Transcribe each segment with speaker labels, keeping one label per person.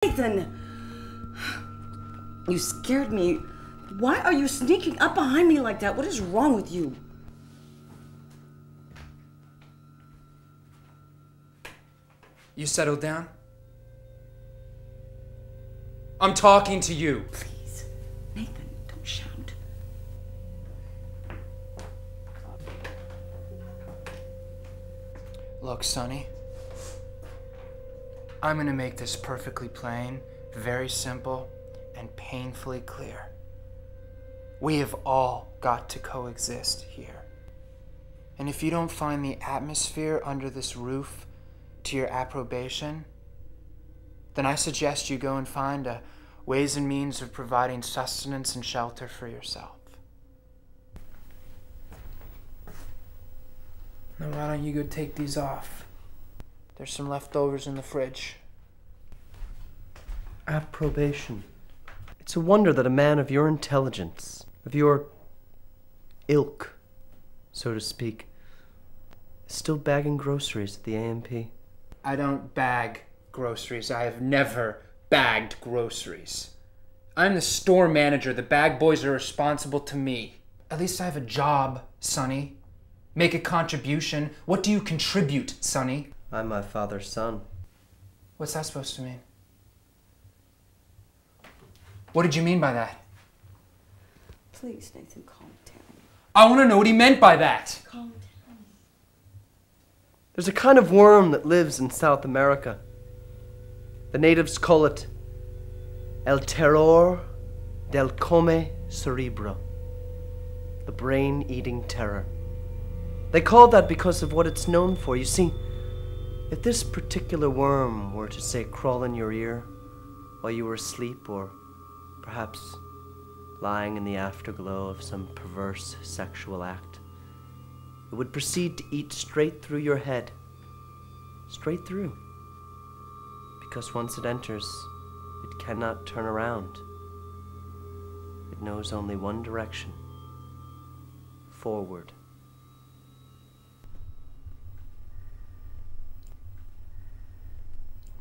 Speaker 1: Nathan! You scared me. Why are you sneaking up behind me like that? What is wrong with you?
Speaker 2: You settled down? I'm talking to you.
Speaker 1: Please, Nathan, don't shout.
Speaker 2: Look, Sonny. I'm gonna make this perfectly plain, very simple, and painfully clear. We have all got to coexist here. And if you don't find the atmosphere under this roof to your approbation, then I suggest you go and find ways and means of providing sustenance and shelter for yourself. Now why don't you go take these off? There's some leftovers in the fridge.
Speaker 3: Approbation. It's a wonder that a man of your intelligence, of your ilk, so to speak, is still bagging groceries at the A&P.
Speaker 2: I don't bag groceries. I have never bagged groceries. I'm the store manager. The bag boys are responsible to me. At least I have a job, Sonny. Make a contribution. What do you contribute, Sonny?
Speaker 3: I'm my father's son.
Speaker 2: What's that supposed to mean? What did you mean by that?
Speaker 1: Please, Nathan, calm down.
Speaker 2: I want to know what he meant by that.
Speaker 1: Calm down.
Speaker 3: There's a kind of worm that lives in South America. The natives call it el terror del come cerebro, the brain-eating terror. They call it that because of what it's known for. You see, if this particular worm were to, say, crawl in your ear while you were asleep, or perhaps lying in the afterglow of some perverse sexual act, it would proceed to eat straight through your head. Straight through. Because once it enters, it cannot turn around. It knows only one direction. Forward.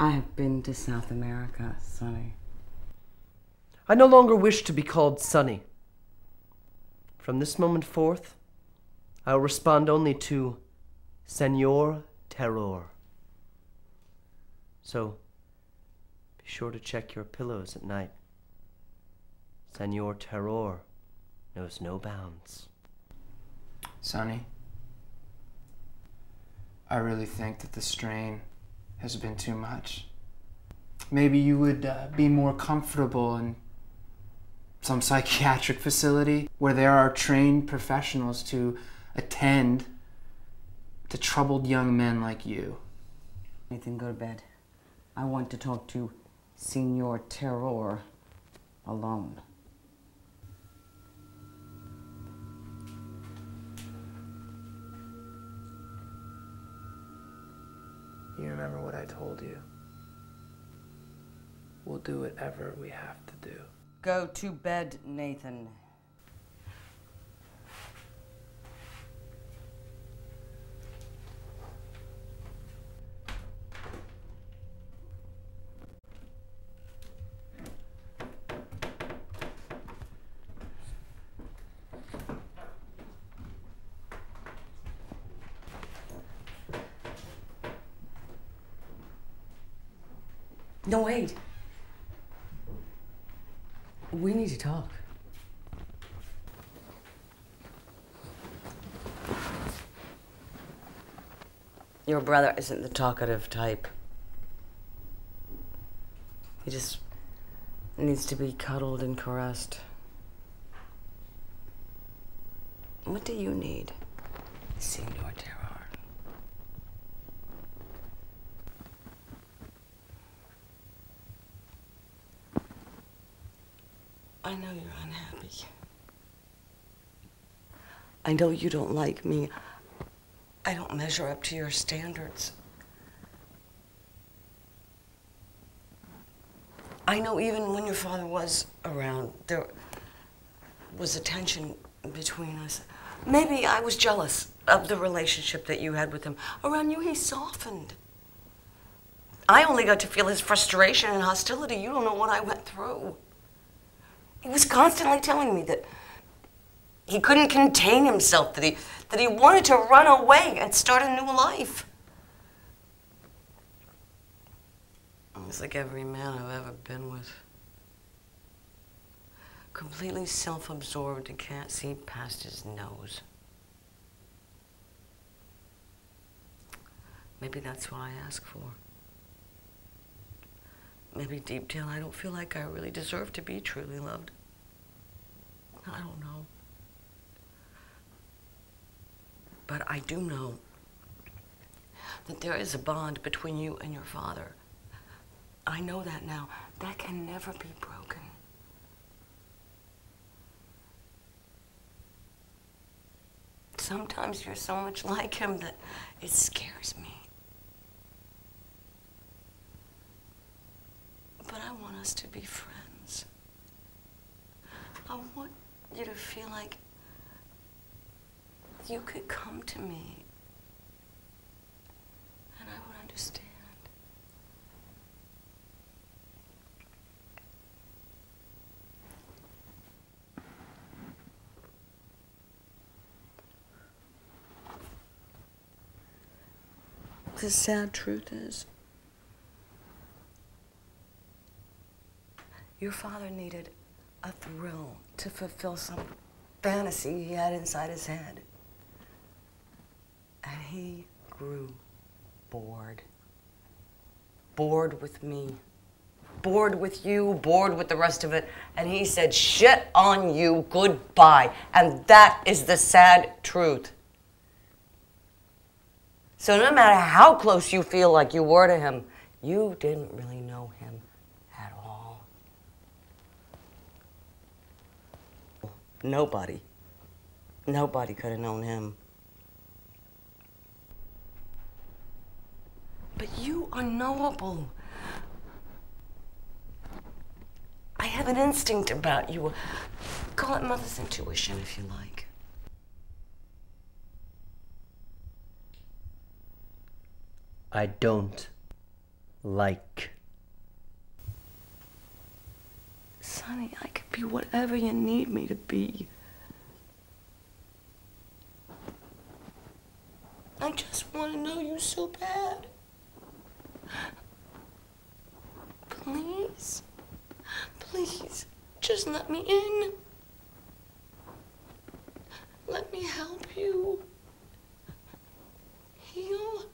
Speaker 1: I have been to South America, Sonny.
Speaker 3: I no longer wish to be called Sonny. From this moment forth, I will respond only to Senor Terror. So, be sure to check your pillows at night. Senor Terror knows no bounds.
Speaker 2: Sonny, I really think that the strain has been too much. Maybe you would be more comfortable in some psychiatric facility where there are trained professionals to attend to troubled young men like you.
Speaker 1: Nathan, go to bed. I want to talk to Senor Terror alone.
Speaker 2: You remember what I told you? We'll do whatever we have to do.
Speaker 1: Go to bed, Nathan. No, wait. We need to talk. Your brother isn't the talkative type. He just needs to be cuddled and caressed. What do you need, Senor Terror? I know you're unhappy. I know you don't like me. I don't measure up to your standards. I know even when your father was around, there was a tension between us. Maybe I was jealous of the relationship that you had with him. Around you, he softened. I only got to feel his frustration and hostility. You don't know what I went through. He was constantly telling me that he couldn't contain himself, that he wanted to run away and start a new life. It was like every man I've ever been with. Completely self-absorbed and can't see past his nose. Maybe that's what I ask for. Maybe deep down I don't feel like I really deserve to be truly loved. I don't know. But I do know that there is a bond between you and your father. I know that now. That can never be broken. Sometimes you're so much like him that it scares me. But I want us to be friends. I want you to feel like you could come to me and I would understand. The sad truth is, your father needed a thrill to fulfill some fantasy he had inside his head. And he grew bored. Bored with me. Bored with you, bored with the rest of it. And he said, shit on you, goodbye. And that is the sad truth. So no matter how close you feel like you were to him, you didn't really know him at all. Nobody could have known him. But you are knowable. I have an instinct about you. Call it mother's intuition if you like.
Speaker 3: I don't like.
Speaker 1: Sonny, I could be whatever you need me to be. I just want to know you so bad. Please, please, just let me in. Let me help you heal.